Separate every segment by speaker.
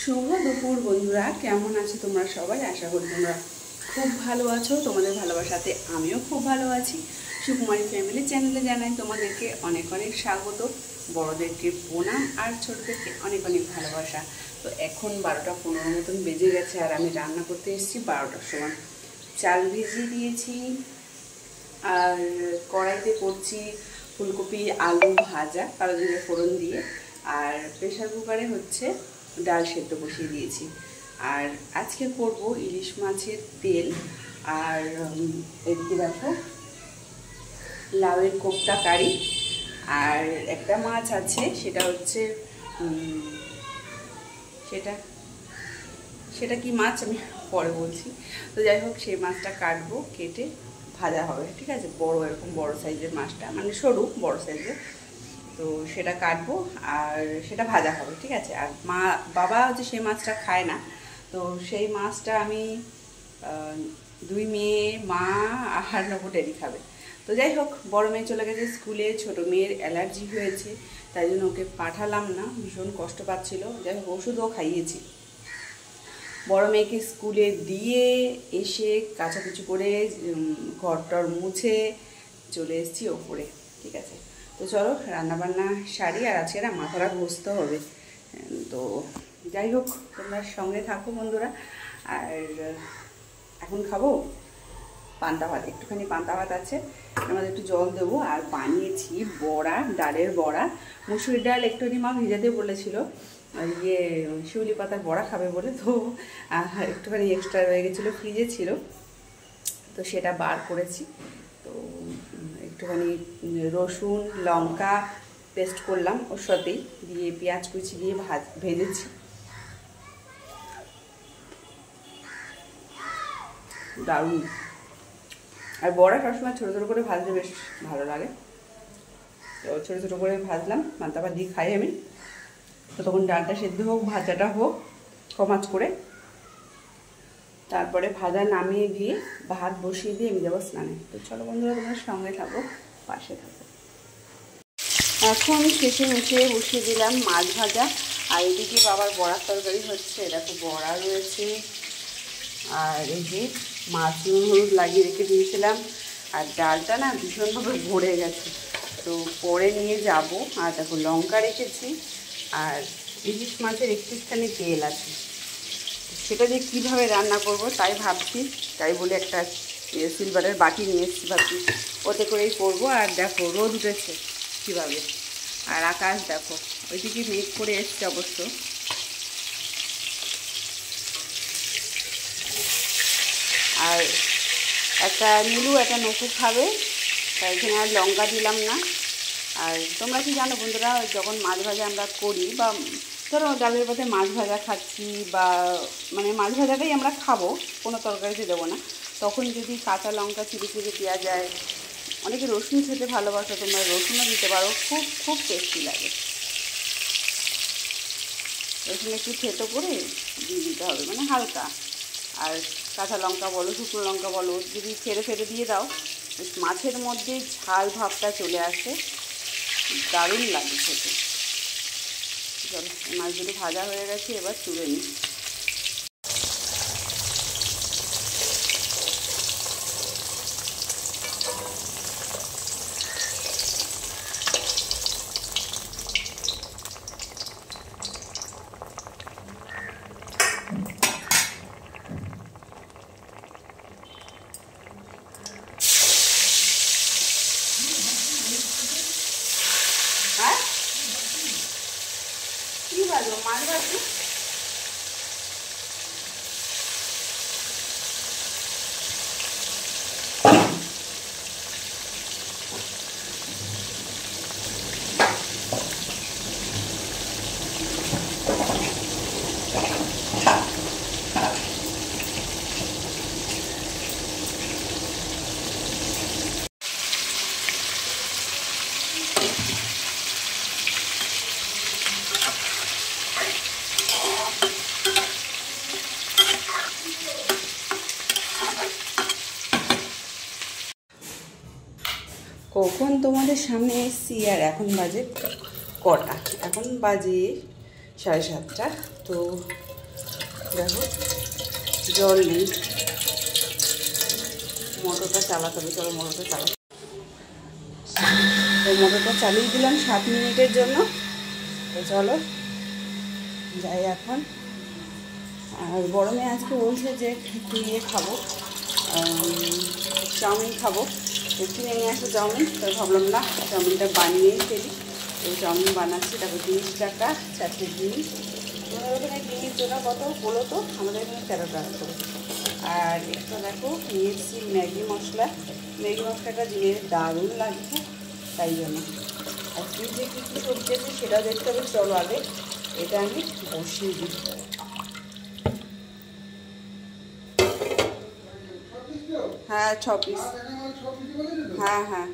Speaker 1: শুভ দুপুর বন্ধুরা, কেমন আছো তোমরা সবাই? আশা করি তোমরা খুব ভালো আছো। তোমাদের ভালোবাসাতে আমিও খুব ভালো আছি। সুকুমারী ফ্যামিলি চ্যানেলে জানাই তোমাদেরকে অনেক অনেক স্বাগত। বড়দেরকে প্রণাম আর ছোটদেরকে অনেক অনেক ভালোবাসা। তো এখন 12টা 15 মতন বেজে গেছে আর আমি রান্না করতে এসেছি 12টার সময়। চাল ভিজিয়ে দিয়েছি আর কড়াইতে করছি ফুলকপি আলু ভাজা কালো জিরে ফোড়ন দিয়ে, আর প্রেশার কুকারে হচ্ছে ডাল সেদ্ধ বসিয়ে দিয়েছি। আর আজকে করব ইলিশ মাছের তেল, আর এদিকে দেখো লাউয়ের কোপ্তা কারি, আর একটা মাছ আছে সেটা হচ্ছে সেটা কি মাছ আমি পরে বলছি। তো যাই হোক, সেই মাছটা কাটবো, কেটে ভাজা হবে, ঠিক আছে? বড় এরকম বড় সাইজের মাছটা, মানে সরু বড় সাইজের, তো সেটা কাটবো আর সেটা ভাজা হবে, ঠিক আছে? আর বাবা হচ্ছে সেই মাছটা খায় না, তো সেই মাছটা আমি দুই মেয়ে, মা আর নবুটেরই খাবে। তো যাই হোক, বড় মেয়ে চলে গেছে স্কুলে, ছোট মেয়ের অ্যালার্জি হয়েছে, তাই জন্য ওকে পাঠালাম না, ভীষণ কষ্ট পাচ্ছিল। যাই হোক, ওষুধও খাইয়েছি। বড় মেয়েকে স্কুলে দিয়ে এসে কাচাকুচি করে ঘরটর মুছে চলে এসেছি ওপরে, ঠিক আছে? তো চলো রান্নাবান্না সারি, আর আজকে না মাথাটা ঘষতে হবে। তো যাই হোক, তোমরা সঙ্গে থাকো বন্ধুরা। আর এখন খাবো পান্তা ভাত, একটুখানি পান্তা ভাত আছে, আমাদের একটু জল দেবো। আর বানিয়েছি বড়া, ডালের বড়া। মুসুরির ডাল একটুখানি মা ভিজাতে বলেছিল, শিউলি পাতার বড়া খাবে বলে, তো একটুখানি এক্সট্রা রয়ে গেছিলো, ফ্রিজে ছিল, তো সেটা বার করেছি। তো একটুখানি রসুন লঙ্কা পেস্ট করলাম ওর সাথেই, দিয়ে পেঁয়াজ কুচি দিয়ে ভেজেছি। দারুণ। আর বড়া সবসময় ছোটো ছোটো করে ভাজলে বেশ ভালো লাগে, তো ছোটো ছোটো করে ভাজলাম, পান্তা ভাত দিয়ে খাই আমি। তো তখন ডালটা সেদ্ধ হোক, ভাজাটা হোক কমাচ করে, তারপরে ভাজা নামিয়ে দিয়ে ভাত বসিয়ে দিয়ে আমি যাবো স্নানে। তো চলো বন্ধুরা, তোমরা সঙ্গে থাকো, পাশে থাকো। এখন শেষে মিশিয়ে বসিয়ে দিলাম মাছ ভাজা, আর এদিকে বাবার বড়ার তরকারি হচ্ছে। দেখো বড়া রয়েছে, আর এই যে মাছ নুন হলুদ লাগিয়ে রেখে দিয়েছিলাম। আর ডালটা না ভীষণভাবে ভরে গেছে, তো পরে নিয়ে যাব। আর দেখো লঙ্কা রেখেছি, আর ইলিশ মাছের একটুখানি তেল আছে, সেটা দিয়ে কীভাবে রান্না করব তাই ভাবছি। তাই বলে একটা সিলভারের বাটি নিয়ে এসেছি, ভাবছি ওতে করেই করবো। আর দেখো রোদ উঠেছে কীভাবে, আর আকাশ দেখো ওইদিকে মেঘ করে এসছে অবশ্য। আর একটা নীলু একটা নৌকো খাবে, তাই এখানে আর লঙ্কা দিলাম না। আর তোমরা কি জানো বন্ধুরা, যখন মাছ ভাজা আমরা করি, বা ধরো ডালের পাতে মাছ ভাজা খাচ্ছি, বা মানে মাছ ভাজাটাই আমরা খাবো, কোনো তরকারিতে দেবো না, তখন যদি কাঁচা লঙ্কা চিড়ে চিড়ে দেওয়া যায়, অনেকে রসুন খেতে ভালোবাসো, তোমরা রসুনও দিতে পারো, খুব খুব টেস্টি লাগে। রসুন একটু থেতো করে দিয়ে দিতে হবে, মানে হালকা। আর কাঁচা লঙ্কা বলো, শুকনো লঙ্কা বলো, যদি ফেরে ফেরে দিয়ে দাও, মাছের মধ্যে ঝাল ভাবটা চলে আসে, দারুণ লাগে খেতে। চলো, মাছগুলো ভাজা হয়ে গেছে, এবার তুলে নিই। কি ভাজবো? মাছ ভাজবো। কখন তোমাদের সামনে এসছি, আর এখন বাজে কটা? এখন বাজে 7:30। তো দেখো জল নেই, মোটরটা চালাতে হবে। চলো মোটরটা চালাতে, তো মোটরটা চালিয়ে দিলাম 7 মিনিটের জন্য। তো চলো যাই এখন। আর বড় মেয়ে আজকে বলছে যে একটু ইয়ে খাবো, চাউমিন খাবো, কিনে নিয়ে আসবো চাউমিন। তো ভাবলাম না, চাউমিনটা বানিয়েই ফেলি। তো চাউমিন বানাচ্ছি। তারপর 30 টাকা 4টে ডিম। তোমাদের ওখানে ডিমের জন্য কত বলো তো? আমাদের এখানে 13 টাকা করে। আর একটা দেখো নিয়েছি ম্যাগি মশলা। ম্যাগি মশলাটা দিয়ে দারুণ লাগছে, তাই জন্য। আর ফ্রিজে কী কী সবজি আছে সেটাও দেখতে হবে। চলো আগে এটা আমি বসিয়ে দিই। হ্যাঁ 6 পিস। হ্যাঁ হ্যাঁ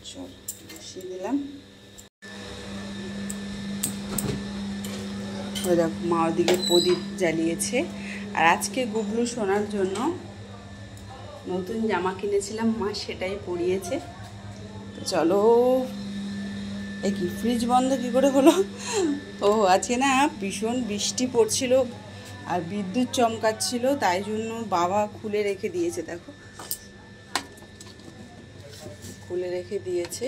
Speaker 1: চল বসিয়ে দিলাম। ওই দেখো মা ওদিকে প্রদীপ জ্বালিয়েছে। আর আজকে গুবলু শোনার জন্য নতুন জামা কিনেছিলাম, মা সেটাই পরিয়েছে। তো চলো। এই কি ফ্রিজ বন্ধ কী করে হলো? ও আজকে না ভীষণ বৃষ্টি পড়ছিল আর বিদ্যুৎ চমকাচ্ছিল, তাই জন্য বাবা খুলে রেখে দিয়েছে। দেখো খুলে রেখে দিয়েছে।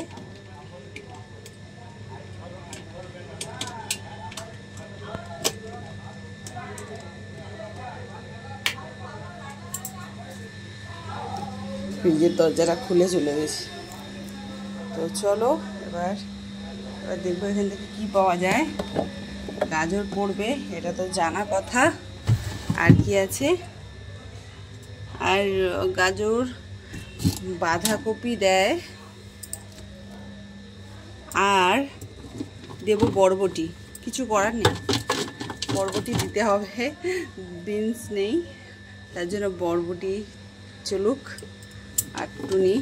Speaker 1: ফ্রিজের দরজাটা খুলে চলে গেছে। তো চলো এবার দেখবো এখান থেকে কি পাওয়া যায়। গাজর পড়বে, এটা তো জানা কথা। আর কি আছে? আর গাজর, বাঁধাকপি দেয়, আর দেবো বরবটি। কিছু করার নেই, বরবটি দিতে হবে। বিনস নেই, তার জন্য বরবটি চলুক। আর টুনি,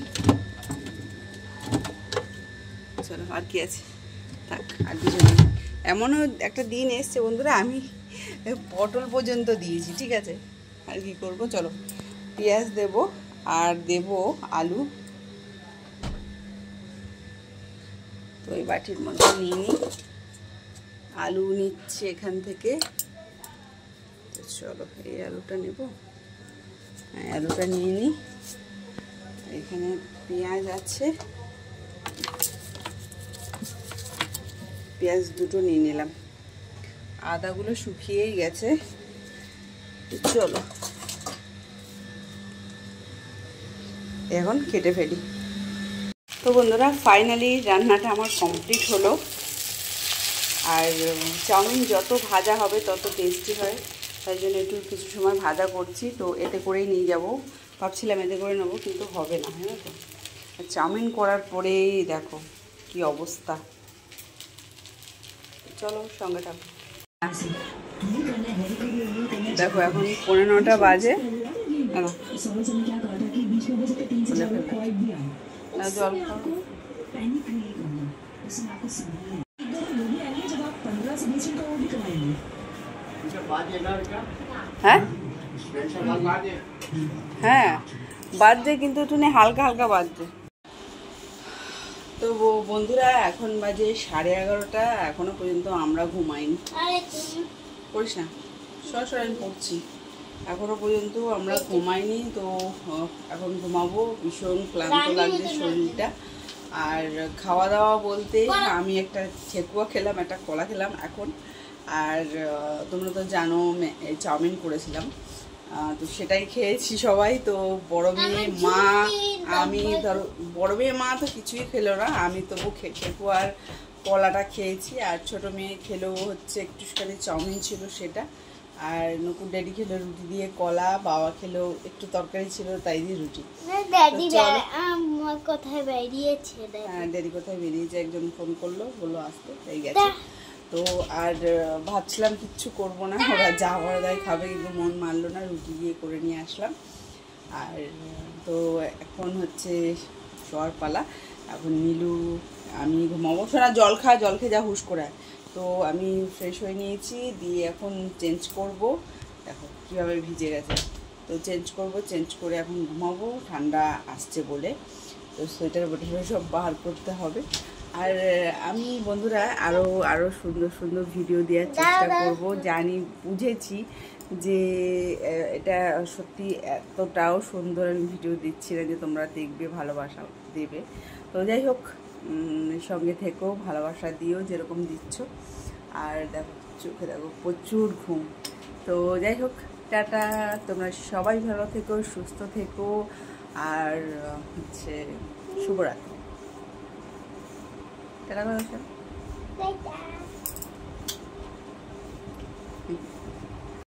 Speaker 1: চলো আর কি আছে থাক। আর কিছু নেই। এমনও একটা দিন এসছে বন্ধুরা, আমি পটল পর্যন্ত দিয়েছি, ঠিক আছে। আর কি করব, চলো পেঁয়াজ দেব আর দেব আলু। তো এই বাটির মধ্যে নিয়ে নিই। আলু নিচ্ছি এখান থেকে। তো চলো এই আলুটা নেব। হ্যাঁ আলুটা নিয়ে নিই। এখানে পেঁয়াজ আছে, পেঁয়াজ দুটো নিয়ে নিলাম। আদাগুলো শুকিয়েই গেছে। চলো এখন কেটে ফেলি। তো বন্ধুরা ফাইনালি রান্নাটা আমার কমপ্লিট হলো। আর চাউমিন যত ভাজা হবে তত টেস্টি হয়, তাই জন্য একটু কিছু সময় ভাজা করছি। তো এতে করেই নিয়ে যাব, ভাবছিলাম এতে করে নেবো, কিন্তু হবে না, হ্যাঁ তো। চাউমিন করার পরেই দেখো কি অবস্থা। চলো সঙ্গে থাকো। দেখো এখন 9:15 বাজে। জল হ্যাঁ হ্যাঁ বাজছে, কিন্তু একটু হালকা হালকা বাজছে। তো বন্ধুরা এখন বাজে 11:30। এখনো পর্যন্ত আমরা ঘুমাইনি। করিস না, সরাসরি আমি পড়ছি। এখনো পর্যন্ত আমরা ঘুমাইনি। তো এখন ঘুমাবো। ভীষণ ক্লান্ত লাগছে শরীরটা। আর খাওয়া দাওয়া বলতে আমি একটা ঠেকুয়া খেলাম, একটা কলা খেলাম এখন। আর তোমরা তো জানো চাউমিন করেছিলাম, তো সেটাই খেয়েছি সবাই। তো বড় মেয়ে মা আমি, ধরো বড় মেয়ে মা তো কিছুই খেলো না, আমি তবু ঠেকুয়ার কলাটা খেয়েছি। আর ছোট মেয়ে খেলো হচ্ছে একটুখানি চাউমিন ছিল সেটা। আর নকুর ড্যাডি খেলো রুটি দিয়ে কলা, বাবা খেলো একটু তরকারি ছিল তাই দিয়ে রুটি।
Speaker 2: কোথায় বেরিয়েছে?
Speaker 1: হ্যাঁ ড্যাডি কোথায় বেরিয়েছে, একজন ফোন করলো, বললো আসতে, তাই গেছে। তো আর ভাবছিলাম কিচ্ছু করবো না, ওরা যা বড় দেয় খাবে, কিন্তু মন মানলো না, রুটি দিয়ে করে নিয়ে আসলাম। আর তো এখন হচ্ছে শোয়ার পালা। এখন নীলু আমি ঘুমাবো। সোনা জল খেয়ে যা হুশ করে। তো আমি ফ্রেশ হয়ে নিয়েছি, দিয়ে এখন চেঞ্জ করব। দেখো কীভাবে ভিজে গেছে। তো চেঞ্জ করে এখন ঘুমাবো, ঠান্ডা আসছে বলে। তো সোয়েটার বোটার সব বাহার করতে হবে। আর আমি বন্ধুরা আরও আরও সুন্দর সুন্দর ভিডিও দেওয়ার চেষ্টা করব। জানি, বুঝেছি যে এটা সত্যি এতটাও সুন্দর আমি ভিডিও দিচ্ছি না যে তোমরা দেখবে, ভালোবাসা দেবে। তো যাই হোক, সঙ্গে থেকেও ভালোবাসা দিও যেরকম দিচ্ছ। আর দেখো চোখে দেখো প্রচুর ঘুম। তো যাই হোক, টাটা, তোমরা সবাই ভালো থেকো, সুস্থ থেকো, আর হচ্ছে শুভরাত্রি। টাটা।